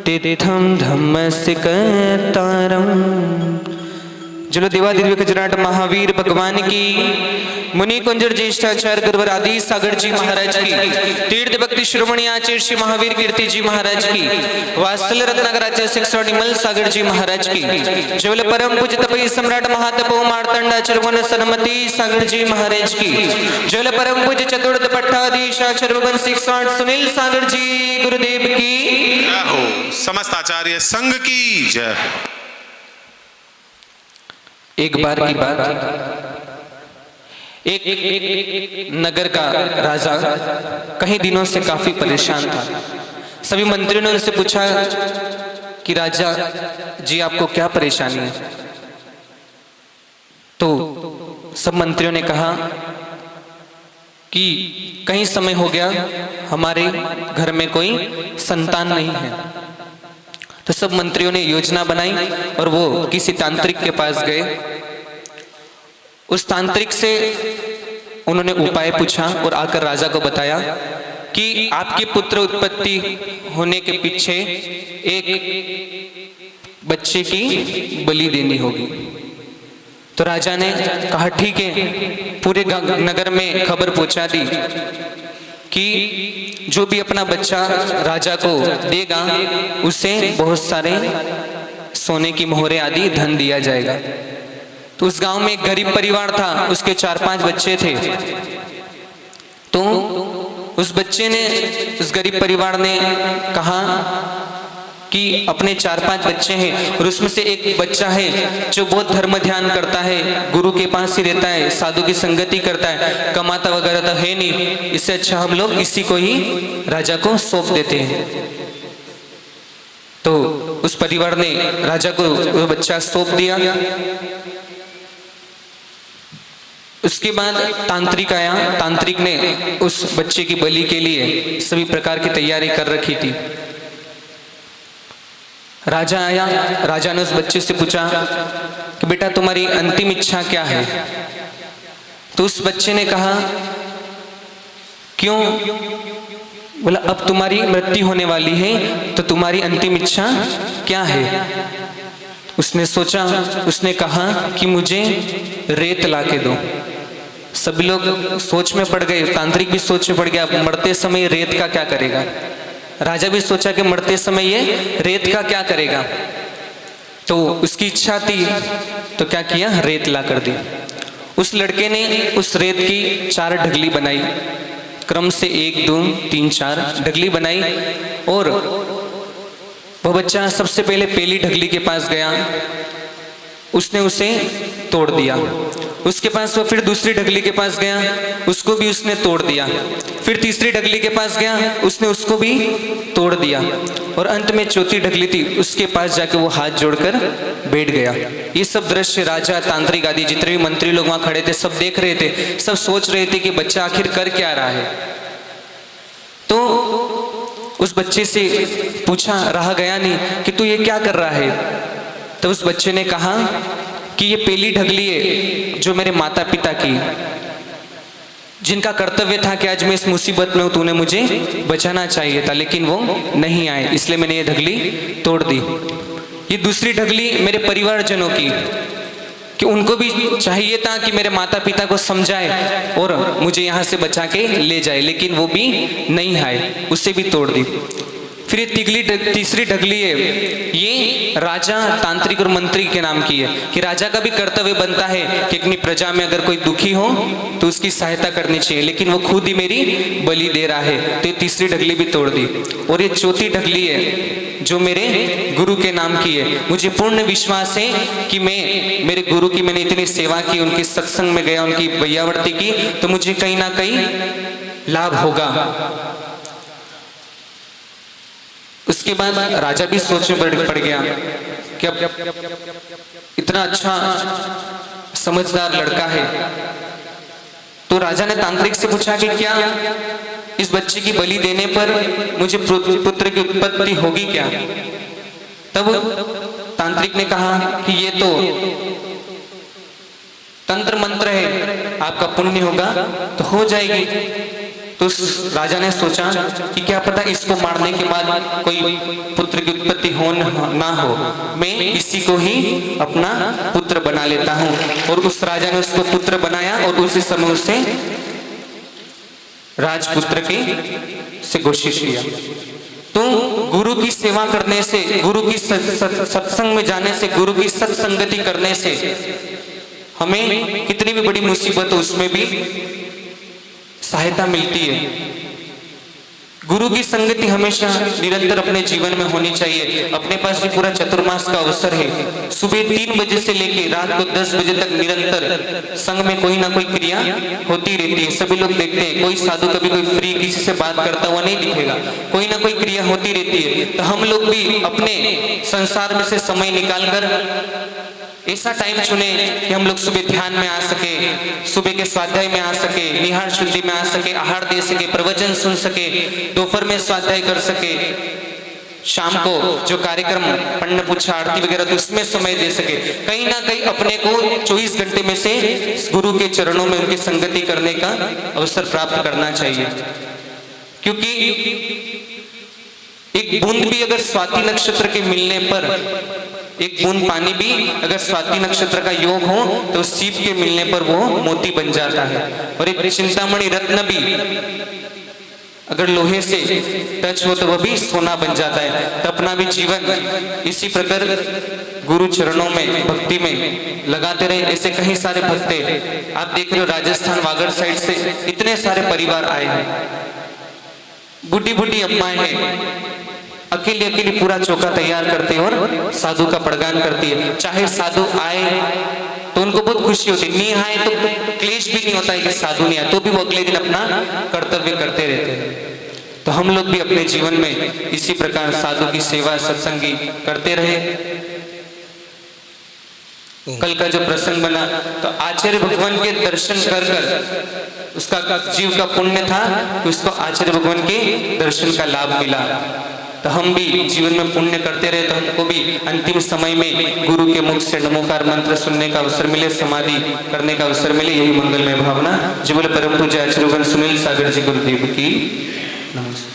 तीर्थम धम्मस्य कर्तारम्। जलो देवादिव्य गुजरात महावीर भगवान की, मुनि कुंजर ज्येष्ठाचार्य गुरुवर आदि सागर जी महाराज की, तीर्थ भक्ति शिरोमणि आचार्य श्री महावीर कीर्ति जी महाराज की, वात्सल रत्नाकर आचार्य शिक्षण निमल सागर जी महाराज की, जवल परम पूज्य तपई सम्राट महातपो मार्तंडाचार्य वन सनमति सागर जी महाराज की, जवल परम पूज्य चतुर्थ पट्टाधीश आचार्य वन शिक्षण सुनील सागर जी गुरुदेव की जय हो। समस्त आचार्य संघ की जय। एक बार की बात, एक नगर का राजा कई दिनों से काफी परेशान था। सभी मंत्रियों ने उनसे पूछा कि राजा जी आपको क्या परेशानी है। तो सब मंत्रियों ने कहा कि कई समय हो गया हमारे घर में कोई संतान नहीं है। तो सब मंत्रियों ने योजना बनाई और वो किसी तांत्रिक के पास गए। उस तांत्रिक से उन्होंने उपाय पूछा और आकर राजा को बताया कि आपकी पुत्र उत्पत्ति होने के पीछे एक बच्चे की बलि देनी होगी। तो राजा ने कहा ठीक है, पूरे नगर में खबर पहुंचा दी कि जो भी अपना बच्चा राजा को देगा उसे बहुत सारे सोने की मोहरें आदि धन दिया जाएगा। तो उस गांव में एक गरीब परिवार था, उसके 4-5 बच्चे थे। तो उस बच्चे ने, उस गरीब परिवार ने कहा कि अपने 4-5 बच्चे हैं और उसमें से एक बच्चा है जो बहुत धर्म ध्यान करता है, गुरु के पास ही रहता है, साधु की संगति करता है, कमाता वगैरह तो है नहीं, इससे अच्छा हम लोग इसी को ही राजा को सौंप देते हैं। तो उस परिवार ने राजा को वो बच्चा सौंप दिया। उसके बाद तांत्रिक आया। तांत्रिक ने उस बच्चे की बलि के लिए सभी प्रकार की तैयारी कर रखी थी। राजा आया, राजा ने उस बच्चे से पूछा कि बेटा तुम्हारी अंतिम इच्छा क्या है। तो उस बच्चे ने कहा क्यों? बोला अब तुम्हारी मृत्यु होने वाली है तो तुम्हारी अंतिम इच्छा क्या है। उसने सोचा, उसने कहा कि मुझे रेत ला के दो। सभी लोग सोच में पड़ गए, तांत्रिक भी सोच में पड़ गया, मरते समय रेत का क्या करेगा। राजा भी सोचा कि मरते समय ये रेत का क्या करेगा। तो उसकी इच्छा थी तो क्या किया, रेत ला कर दी। उस लड़के ने उस रेत की 4 ढगली बनाई, क्रम से 1 2 3 4 ढगली बनाई। और वह बच्चा सबसे पहले पहली ढगली के पास गया, उसने उसे तोड़ दिया। उसके पास वो फिर दूसरी ढगली के पास गया, उसको भी उसने तोड़ दिया। फिर तीसरी ढगली के पास गया, उसने उसको भी तोड़ दिया। और अंत में चौथी ढगली थी, उसके पास जाके वो हाथ जोड़कर बैठ गया। ये सब दृश्य राजा, तांत्रिक आदि जितने भी मंत्री लोग वहां खड़े थे सब देख रहे थे। सब सोच रहे थे कि बच्चा आखिर कर क्या रहा है। तो उस बच्चे से पूछा, रहा गया नहीं कि तू ये क्या कर रहा है। तो उस बच्चे ने कहा कि ये पहली ढगली है जो मेरे माता पिता की, जिनका कर्तव्य था कि आज मैं इस मुसीबत में हूं, तूने मुझे बचाना चाहिए था, लेकिन वो नहीं आए, इसलिए मैंने ये ढगली तोड़ दी। ये दूसरी ढगली मेरे परिवारजनों की, कि उनको भी चाहिए था कि मेरे माता पिता को समझाए और मुझे यहाँ से बचा के ले जाए, लेकिन वो भी नहीं आए, उसे भी तोड़ दी। फिर ये तीसरी ढगली है, ये राजा, तांत्रिक और मंत्री के नाम की है कि राजा का भी कर्तव्य बनता है कि अपनी प्रजा में अगर कोई दुखी हो तो उसकी सहायता करनी चाहिए, लेकिन वो खुद ही मेरी बलि दे रहा है। तो ये तीसरी ढगली भी तोड़ दी। और ये चौथी ढगली है जो मेरे गुरु के नाम की है। मुझे पूर्ण विश्वास है कि मैं, मेरे गुरु की मैंने इतनी सेवा की, उनके सत्संग में गया, उनकी वैयावर्ती की, तो मुझे कहीं ना कहीं लाभ होगा। उसके बाद राजा भी सोच में पड़ गया कि अब इतना अच्छा समझदार लड़का है। तो राजा ने तांत्रिक से पूछा कि क्या इस बच्चे की बलि देने पर मुझे पुत्र की उत्पत्ति होगी क्या। तब तांत्रिक ने कहा कि ये तो तंत्र मंत्र है, आपका पुण्य होगा तो हो जाएगी। तो उस राजा ने सोचा कि क्या पता इसको मारने के बाद कोई पुत्र की उत्पत्ति हो ना हो, मैं इसी को ही अपना पुत्र बना लेता हूँ। और उस राजा ने उसको पुत्र बनाया और उसी समय उसे राजपुत्र की से घोषित किया। तो गुरु की सेवा करने से, गुरु की सत्संग में जाने से, गुरु की सत्संगति करने से हमें कितनी भी बड़ी मुसीबत हो उसमें भी सहायता मिलती है। गुरु की संगति हमेशा निरंतर अपने जीवन में होनी चाहिए। अपने पास भी पूरा चतुर्मास का अवसर है। सुबह 3 बजे से लेकर रात को 10 बजे तक निरंतर संघ में कोई ना कोई क्रिया होती रहती है। सभी लोग देखते हैं, कोई साधु कभी कोई फ्री किसी से बात करता हुआ नहीं दिखेगा, कोई ना कोई क्रिया होती रहती है। तो हम लोग भी अपने संसार में से समय निकालकर ऐसा टाइम चुने कि हम लोग सुबह ध्यान में आ सके, सुबह के स्वाध्याय में आ सके, निहार शुद्धि में आ सके, आहार दे सके, प्रवचन सुन सके, दोपहर में स्वाध्याय कर सके, शाम को जो कार्यक्रम पढ़ने पूछा आरती वगैरह तो उसमें समय दे सके। कहीं ना कहीं अपने को 24 घंटे में से गुरु के चरणों में उनकी संगति करने का अवसर प्राप्त करना चाहिए। क्योंकि एक बूंद भी अगर स्वाति नक्षत्र के मिलने पर, एक बूंद पानी भी अगर स्वाति नक्षत्र का योग हो तो सीप के मिलने पर वो मोती बन जाता है। और एक चिंतामणि रत्न भी अगर लोहे से टच हो तो वह भी सोना बन जाता है। तो अपना भी जीवन इसी प्रकार गुरु चरणों में भक्ति में लगाते रहे। ऐसे कई सारे भक्त हैं। आप देख रहे हो राजस्थान वागड़ साइड से इतने सारे परिवार आए हैं, बुढ़ी बुढ़ी अम्माएं हैं, अकेली अकेली पूरा चौका तैयार करते हैं और साधु का प्रगान करती है। चाहे साधु आए तो उनको बहुत खुशी होती, नहीं आए तो क्लेश भी नहीं होता है कि साधु नहीं आए, तो भी वो अगले दिन अपना कर्तव्य करते रहते हैं। तो हम लोग भी अपने जीवन में इसी प्रकार साधु की सेवा सत्संगी करते रहे। कल का जो प्रसंग बना तो आचार्य भगवान के दर्शन कर कर उसका जीव का पुण्य था कि उसको आचार्य भगवान के दर्शन का लाभ मिला। तो हम भी जीवन में पुण्य करते रहे तो हमको भी अंतिम समय में गुरु के मुख से नमोकार मंत्र सुनने का अवसर मिले, समाधि करने का अवसर मिले। यही मंगलमय भावना। जी बोले परम पूज्य आचार्य सुनील सागर जी गुरुदेव की नमस्ते।